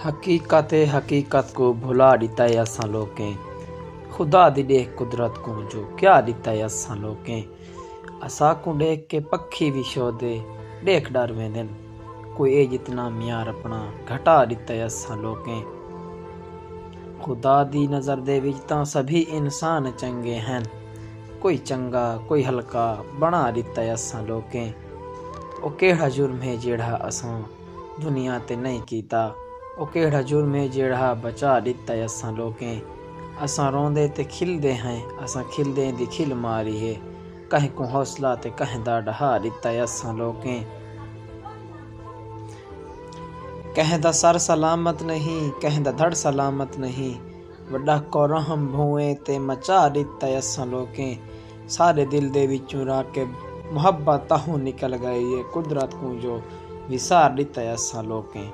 हकीकत को भुला दिता है असां लोकें। खुदा दी देख कुदरत को जो क्या दिता है असां लोकें। असा को देख के पक्षी भी शोदे देख डर वेंदन। कोई ए जितना म्यार अपना घटा दिता है असां लोकें। खुदा दी नज़र दे विच तां सभी इंसान चंगे हैं। कोई चंगा कोई हल्का बना दिता है असां लोकें। ओ केड़ा जुर्म है जेड़ा असां दुनिया ते नहीं कीता। ओ केड़ा जुर्म है जेड़ा बचा दिता है असां लोकें। असां रोंदे ते खिलदे हैं असां खिलदे दी खिल मारी है। कहीं को हौसला ते कहीं दा डहा दिता है असां लोकें। कहीं दा सर सलामत नहीं कहीं दा धड़ सलामत नहीं। वड्डा को रहम भूए ते मचा दिता है असां लोकें। सारे दिल दे विचों राके मुहब्बत ताहू निकल गई है। कुदरत को जो विसार दिता है असां लोकें।